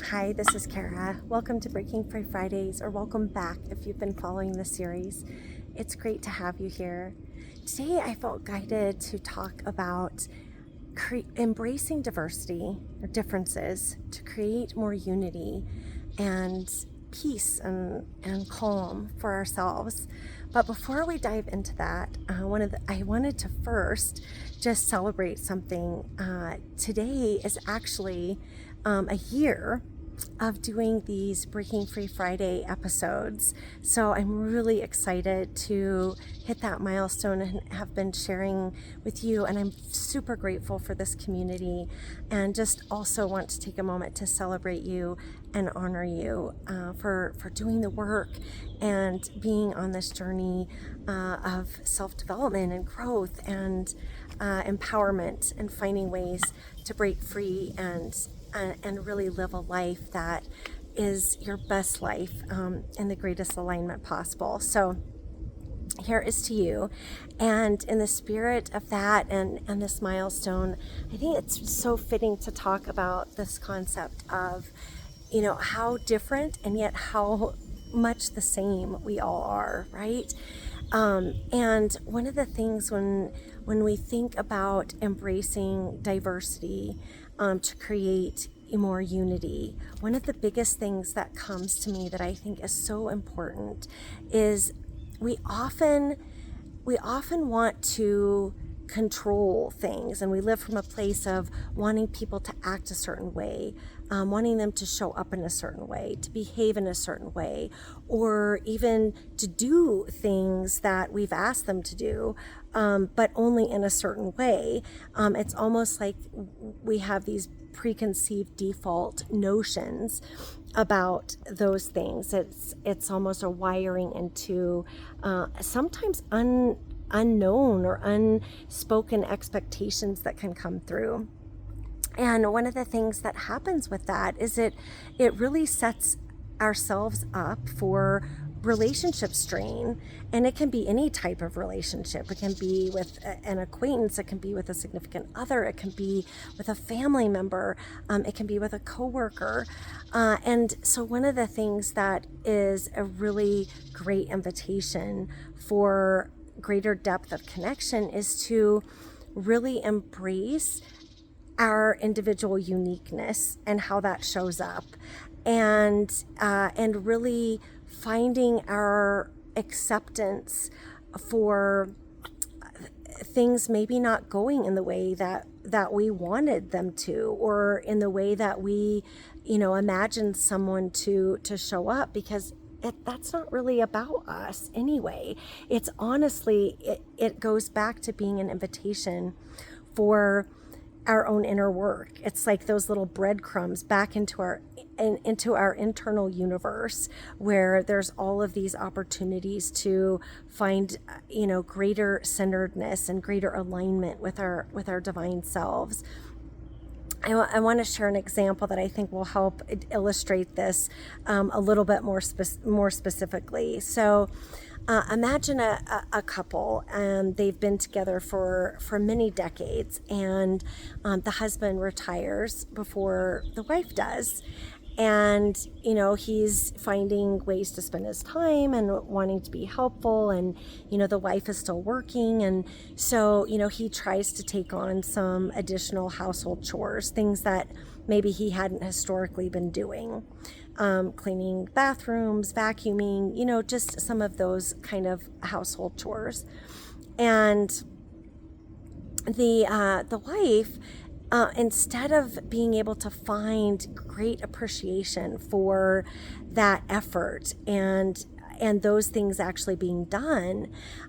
Hi, this is Kara. Welcome to Breaking Free Fridays, or welcome back if you've been following the series. It's great to have you here. Today I felt guided to talk about embracing diversity or differences to create more unity and peace and calm for ourselves. But before we dive into that, I wanted to first just celebrate something. Today is actually a year of doing these Breaking Free Friday episodes. So I'm really excited to hit that milestone and have been sharing with you. And I'm super grateful for this community, and just also want to take a moment to celebrate you and honor you for doing the work and being on this journey of self-development and growth and empowerment, and finding ways to break free and really live a life that is your best life in the greatest alignment possible. So here is to you. And in the spirit of that and this milestone, I think it's so fitting to talk about this concept of, how different and yet how much the same we all are, right? And one of the things when we think about embracing diversity to create more unity, one of the biggest things that comes to me that I think is so important is we often want to control things, and we live from a place of wanting people to act a certain way, wanting them to show up in a certain way, to behave in a certain way, or even to do things that we've asked them to do, but only in a certain way. It's almost like we have these preconceived default notions about those things. It's almost a wiring into sometimes unknown or unspoken expectations that can come through. And one of the things that happens with that is it really sets ourselves up for relationship strain. And it can be any type of relationship. It can be with an acquaintance, it can be with a significant other, it can be with a family member, it can be with a coworker. And so one of the things that is a really great invitation for greater depth of connection is to really embrace our individual uniqueness and how that shows up, and really finding our acceptance for things maybe not going in the way that we wanted them to, or in the way that we imagined someone to show up, because that's not really about us anyway. It's honestly, it goes back to being an invitation for our own inner work. It's like those little breadcrumbs back into our internal universe, where there's all of these opportunities to find greater centeredness and greater alignment with our divine selves. I want to share an example that I think will help illustrate this a little bit more specifically. So imagine a couple, and they've been together for many decades, and the husband retires before the wife does. And he's finding ways to spend his time and wanting to be helpful, and the wife is still working, and so he tries to take on some additional household chores, things that maybe he hadn't historically been doing, cleaning bathrooms, vacuuming, just some of those kind of household chores. And the wife, instead of being able to find great appreciation for that effort and those things actually being done,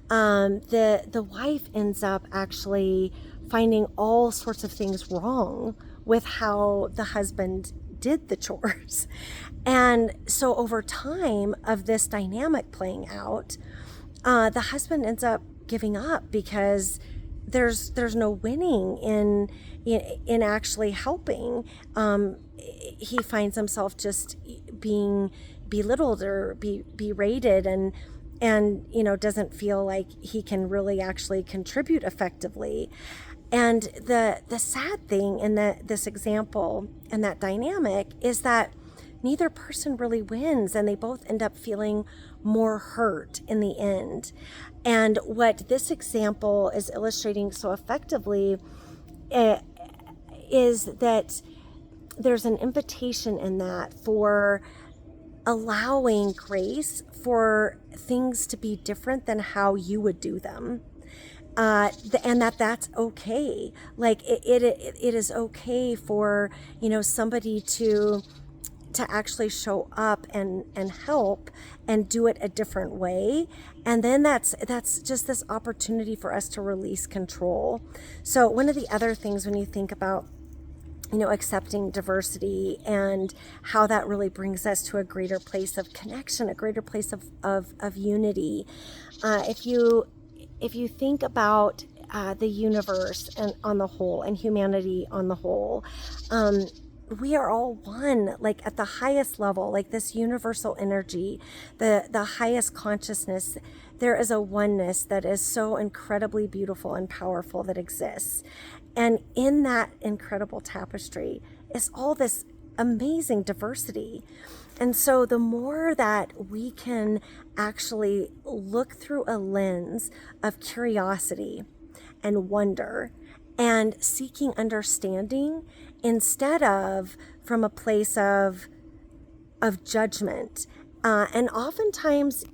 the wife ends up actually finding all sorts of things wrong with how the husband did the chores. And so over time of this dynamic playing out, the husband ends up giving up, because there's no winning in actually helping. He finds himself just being belittled or berated, and doesn't feel like he can really actually contribute effectively. And the sad thing in this example and that dynamic is that neither person really wins, and they both end up feeling more hurt in the end. And what this example is illustrating so effectively is that there's an invitation in that for allowing grace for things to be different than how you would do them. And that's okay. Like it is okay for, somebody to actually show up and help and do it a different way. And then that's just this opportunity for us to release control. So one of the other things when you think about accepting diversity and how that really brings us to a greater place of connection, a greater place of unity. If you think about the universe and on the whole, and humanity on the whole, we are all one, like at the highest level, like this universal energy, the highest consciousness. There is a oneness that is so incredibly beautiful and powerful that exists. And in that incredible tapestry is all this amazing diversity. And so the more that we can actually look through a lens of curiosity and wonder and seeking understanding instead of from a place of judgment. And oftentimes,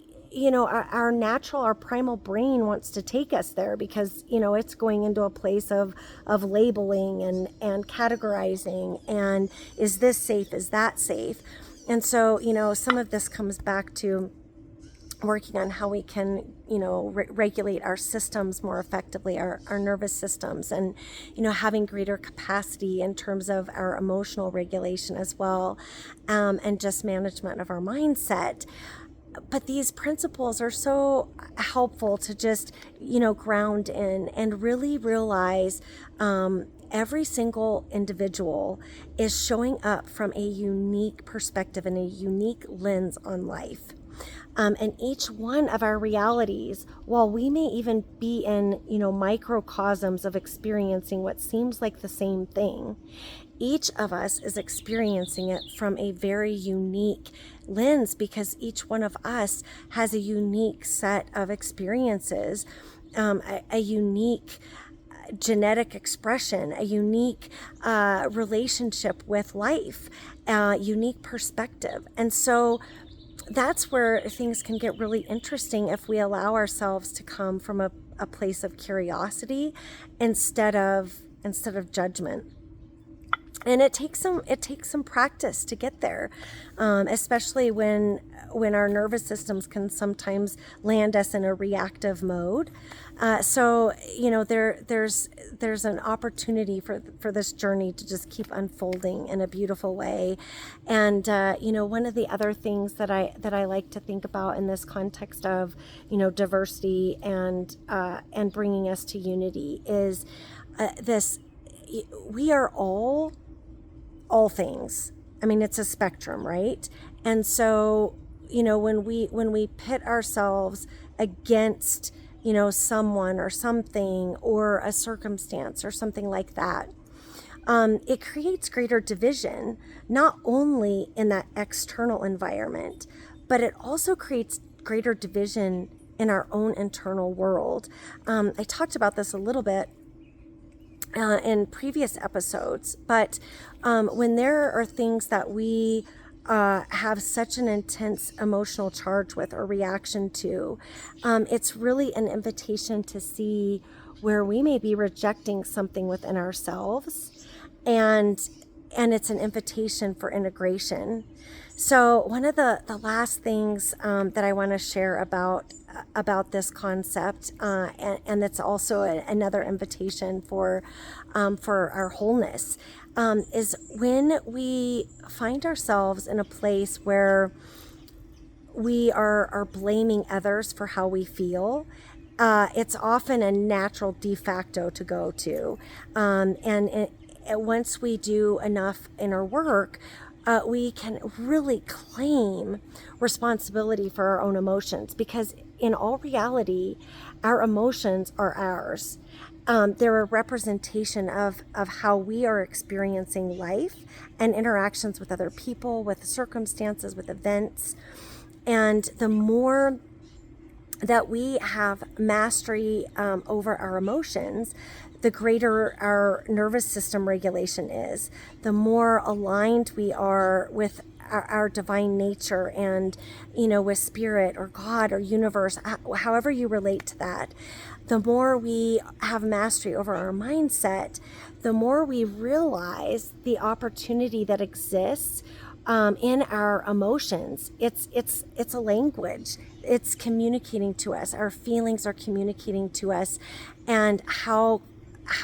our primal brain wants to take us there because, it's going into a place of labeling and categorizing, and is this safe? Is that safe? And so, some of this comes back to working on how we can, regulate our systems more effectively, our nervous systems, and, having greater capacity in terms of our emotional regulation as well, and just management of our mindset. But these principles are so helpful to just, ground in and really realize every single individual is showing up from a unique perspective and a unique lens on life. And each one of our realities, while we may even be in, microcosms of experiencing what seems like the same thing, each of us is experiencing it from a very unique lens because each one of us has a unique set of experiences, a unique genetic expression, a unique relationship with life, a unique perspective. And so that's where things can get really interesting if we allow ourselves to come from a place of curiosity instead of judgment. And it takes some practice to get there, especially when our nervous systems can sometimes land us in a reactive mode. So there's an opportunity for this journey to just keep unfolding in a beautiful way. And one of the other things that I like to think about in this context of diversity and bringing us to unity is this: we are all things. I mean, it's a spectrum, right? And so, when we pit ourselves against, someone or something or a circumstance or something like that, it creates greater division, not only in that external environment, but it also creates greater division in our own internal world. I talked about this a little bit in previous episodes, but when there are things that we have such an intense emotional charge with or reaction to, it's really an invitation to see where we may be rejecting something within ourselves, and it's an invitation for integration. So one of the last things that I want to share about this concept, and it's also another invitation for our wholeness, is when we find ourselves in a place where we are blaming others for how we feel. It's often a natural de facto to go to, and once we do enough inner work, we can really claim responsibility for our own emotions, because in all reality, our emotions are ours. they're a representation of how we are experiencing life and interactions with other people, with circumstances, with events. And the more that we have mastery over our emotions, the greater our nervous system regulation is, the more aligned we are with our divine nature and, with spirit or God or universe, however you relate to that. The more we have mastery over our mindset, the more we realize the opportunity that exists in our emotions. It's a language. It's communicating to us. Our feelings are communicating to us, and how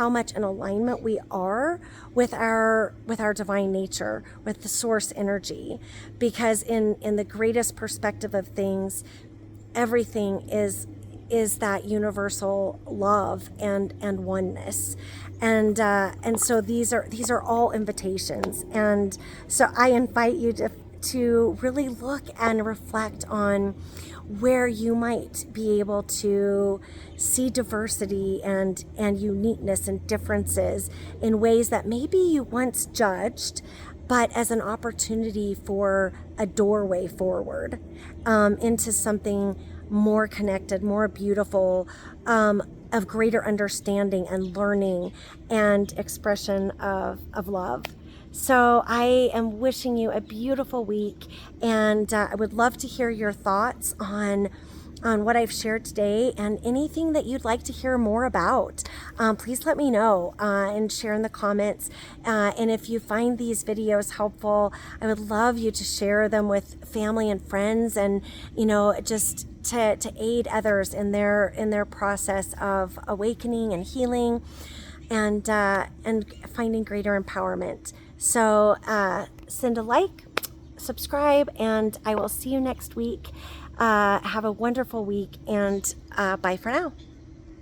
much in alignment we are with our divine nature, with the source energy. Because in the greatest perspective of things, everything is that universal love and oneness. And so these are all invitations. And so I invite you to really look and reflect on where you might be able to see diversity and uniqueness and differences in ways that maybe you once judged, but as an opportunity for a doorway forward into something more connected, more beautiful, of greater understanding and learning and expression of love. So I am wishing you a beautiful week, and I would love to hear your thoughts on what I've shared today and anything that you'd like to hear more about. Please let me know and share in the comments. And if you find these videos helpful, I would love you to share them with family and friends, and just to aid others in their process of awakening and healing and finding greater empowerment. So send a like, subscribe, and I will see you next week. Have a wonderful week, and bye for now.